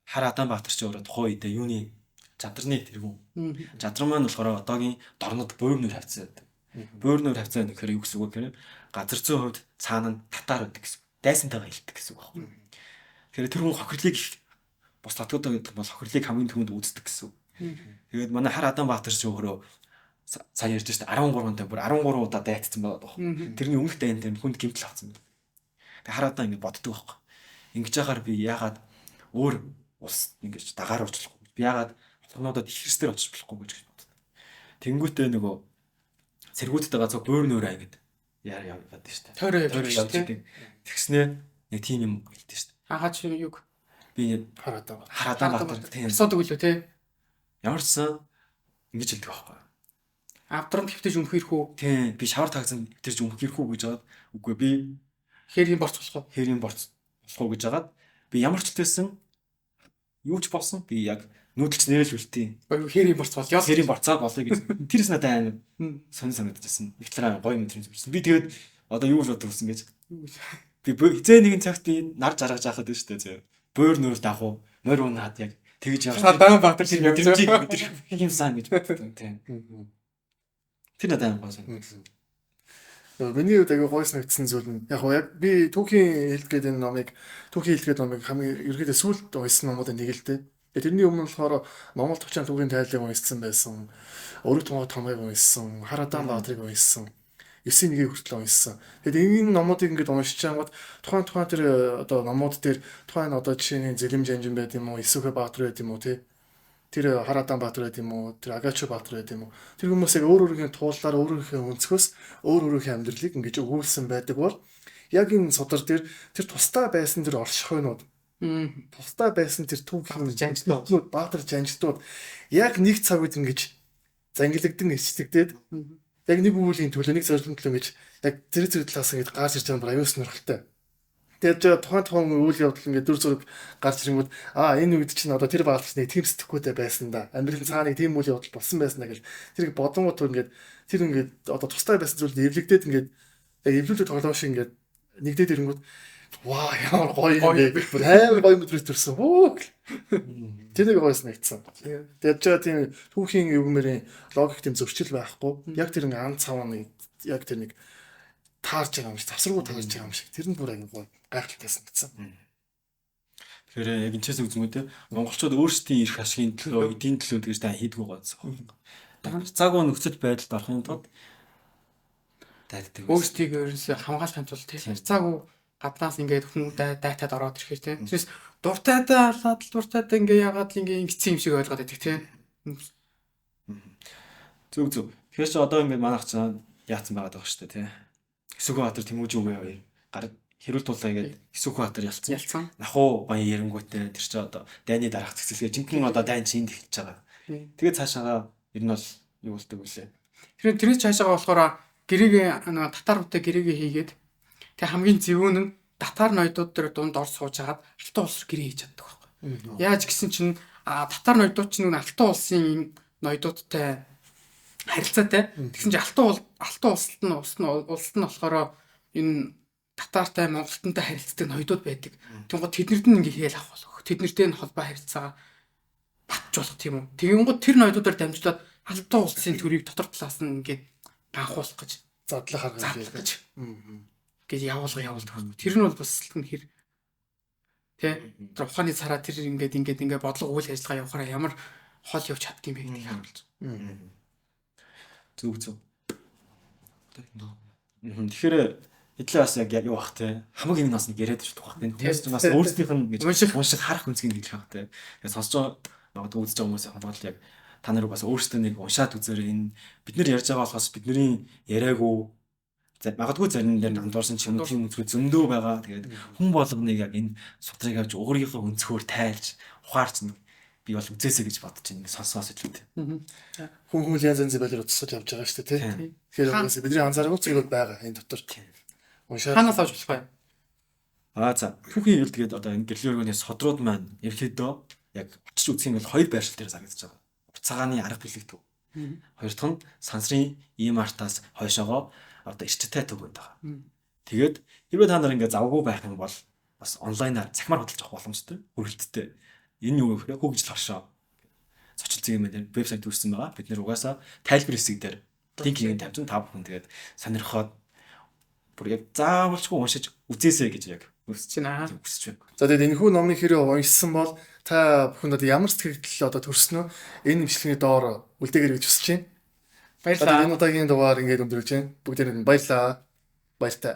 хар адаан баатар чи өөрөө тухайн үедээ юуны задарны тэргүүн. Задар маань болохоор одоогийн дорнод буйрмнөр хавцсан байдаг. Бөөрнөр хавцаа гэхээр юу гэсэн үг вэ гэхээр газар зүйн хувьд цаана нь татаар байдаг гэсэн. Дайсантайгаа хэлдэг гэсэн үг байна. Тэгэхээр тэр хүн хохирлыг бус татгуудаа гэдэг бол хохирлыг хамгийн түрүүнд үздэг гэсэн. Тэгээд манай Хар Аданбаатар ч өөрөө сая ярьж штэ 13-нд бүр 13 удаа дайцсан байгаа байхгүй. Тэрний өмнөх дайнд тэр хүнд гэмтэл авсан байна. Тэгээд Хар Адаа ингэ боддог байхгүй. Ингэж яхаар би яагаад өөр улс ингэж дагаар очлохгүй. Би яагаад холбоонуудад их хэсгээр очиж болохгүй гэж боддог. Тэнгүүтээ нөгөө цэргүүдтэйгээ цог өөр нөр ангид яваад штэ. Тойроо явж идэг. Тэгснээ нэг тийм юм хэлдэг штэ. Хаач юг Би Хар Аданбаатар. Хар Аданбаатар тийм асуудаг үлээ те. ямар ч сан ингэж хэлдэг байхгүй. Авдрам твтэж өмх ирэх үү? Тийм би шавар тагсан тэрж өмх ирэхгүй гэж жаад үгүй би Хэрийн борц болох уу? хэрийн борц болохоо гэж жагаад би ямар ч хэлсэн юу ч болсон би яг нүүдэлч нэрэл үлтий. Баяр хэрийн борц бол яс. Хэрийн борцаа болъё гэж тэрс надад амар сонир санагдчихсан. Их талаа гоё мэдрэмж төрсөн. Би тэгээд одоо юу л бодсон гэж би хизээ нэгэн цагт би нар жаргаж яхад байна шүү дээ. Бөөр нүүр дагуу морь унаад яг тэгж явж Аданбаатар шиг явж байгаа. юмсан гэж бодсон тийм. Тэр надад амар гоё. Миний хувьд аягүй гоё санагдсан зүйл нь яг би түүхийн хэлгээд энэ номыг хамгийн ерөөдөө сүүлд уншсан номуудын нэг л дээ. Тэрний өмнө болохоор Монгол төвчийн түүхийн тайлбарыг уншсан байсан. Өрөг томоо томыг уншсан, Хар Аданбаатрыг уншсан. 9-1-ийг хүртэл уншсан. Тэгээд энэ номуудыг ингээд уншиж байгаад тухайн тэр одоо номууд дээр тухайн одоо жишээний Зэлэм Жанжин байт юм уу, Исүхэ Баатар байт юм уу тий. Тэр Хар Аданбаатар байт юм уу, тэр Агачо Баатар байт юм уу. Тэр хүмүүс яг өөр өөрийн тууллаар өөрийнхөө өнцгөөс өөрийнхөө амьдралыг ингэж өгүүлсэн байдаг бол яг энэ судар дээр тэр тусдаа байсан тэр орш хойнууд тусдаа байсан тэр түүхийн жанжтнууд Баатар жанжтнууд яг нэг цаг үед ингэж зангилагдсан ирчдэгдээд яг нэг үүлийн төлөө нэг зорилгын төлөө ингэж яг тэр талаас ингэж гарч ирж байгаа аюул сонирхолтой. Тэгээд тухайн үйл явдал ингээд дүр зураг гарч ирэнгүүт энэ үед чинь одоо тэр Баатарч нэг тийм сэтгхүүтэй байсан да. Амьдралын цааныг тийм үйл явдал болсон байсан да гэж тэр бодонгууд ингээд тэр ингээд одоо тустай байсан зүйлд эвлэгдээд ингээд яг эвлүүлэх тоглоом шиг ингээд нэгдээд ирэнгүүт ваа ямар гоё юм бэ гэх бүр амар гоё мэдрэмж төрсөн. Тэр нэг гоё санагдсан. Тэгээд ч тийм түүхийн югмэрийн логик тийм зөрчил байхгүй. Яг тэр ингээд ан цавны яг тэр нэг таарч байгаа юм шиг, завсаргуу таарч байгаа юм шиг. Тэр нь бүр аягүй гоё гайхалтай санагдсан. Тэгэхээр яг энэчээс үзмүүд монголчууд өөрсдийн эрх ашигын төлөө, эдийн төлөө тэгж тай хийдгүү гоцсон. Цагуу нөхцөл байдалд орохын тулд дайддаг. Өөрсдийг ерөөсөө хамгаалахын тулд тийм цаагүй гаднаас ингээд хүн дайтаад ороод ирэхээр тийм. Тэрс дуртайдаа алаад дуртайдаа ингээ яагаад л ингээ ингэсэн юм шиг ойлгоод байдаг тийм. Зүг. Тэгэхээр ч одоо ингээд манайх цаа яатсан байгаад байгаа шүү дээ тийм. Исүхбаатар Тэмүүжин үгүй хоёр гар хэрүүл тулаа гэдэг Исүхбаатар ялцсан. Нахуу баян эренгүүтээ тэр чи одоо дайны дараах цэцэлгээ жинхэнэ одоо дайн чинь эхэлж байгаа. Тэгээд цаашаага ер нь бол юу болдог вүлээ. Тэр цаашаага болохоор гэрээгээ татааруудтай гэрээгээ хийгээд тэг хамгийн зөвүүн нь татаар ноёдууд дээр дунд ор сууж хагаад алтан улс гэрээ хийж чаддаг байхгүй. Яаж гисэн чинь татаар ноёдууд чинь алтан улсын ноёдуудтай харилцаатай. Тэгсэн чинь алтан улсад нь болохоор энэ татаартай монголтонтой харилцдаг ноёдууд байдаг. Тэнгууд тэднэрд нь ингээ хийл авах болох. Тэднэртэй нь холбоо харилцаа батж болох тийм үү. Тэгэнгүүт тэр ноёдуудаар дамжуулаад алтан улсын төрийг дотор талаас нь ингээ ганхуулах гэж задлах арга гэж гэж явуулдаг. Тэр нь бол бас тэр хэр тэ тэр ухааны цараа тэр ингээ бодлого үйл ажиллагаа явахаараа ямар хол явж чаддгийг бэ гэдгийг харуулж. Зүг. Тэгэхээр эдлээ бас яг юу бах те хамаг юм нас нэг яриад ирж байгаа юм. Тэс бас өөрсдийнх нь гэж унших харах үнцгийг хэлэх байх те. Тэгээд сонсож магадгүй үзэж байгаа хүмүүс хамгаал яг та нар бас өөрсдөө нэг уншаад үзээрэй. Энэ бид нар ярьж байгаа болохоос бидний яриаггүй магадгүй зарим дээр андуурсан ч юм уу тийм үзгүй зөндөө байгаа. Тэгээд хүн болгоныг яг энэ судрыг авч өөрийнхөө өнцгөр тайлж ухаарч би бол үзээсэй гэж бодож байна. Сонсоос илүү те. Хүн янз янзын байдлаар утсаж явж байгаа шүү дээ тий. Тэгэхээр бидний анзаараагүй зүйл байгаа энэ дотор. Уншаад ханаас авч болох юм. За түүхийн хэл тэгээд одоо энэ гэрлэн өргөний содрууд маань ерөөдөө яг очиж үзэх юм бол хоёр байршил дээр зарагдаж байгаа. Цагааны арга билэгдэв. Хоёр дахь нь сансрын ийм артаас хойшоогоо одоо эрчтэй төг байдаг. Тэгээд хэрвээ та нар ингээ завгүй байх юм бол бас онлайнаар цахимаар хөдөлж авах боломжтой. Хүрээлттэй. Энэ юу гэхээр хөгжил хоршоо. Зочилцгийн юм дээр вебсайт үүссэн байгаа. Бид нэр угаасаа тайлбар хэсэг дээр линкийг тавьсан та бүхэн тэгээд сонирхоод бүр яг заавалчгүй уншиж үзээсэй гэж яг Хүсэж байна. хүсэж байна. За тэгээд энэхүү номыг хэрэв уншсан бол та бүхэнд одоо ямар сэтгэл одоо төрснө энэ имчилгээний доор үлдээгэр гэж хүсэж байна. За Баярлалаа. энэ удаагийн дугаар ингээд өндөрлөж байна. Бүгдээрээ баярлалаа. Баяртай.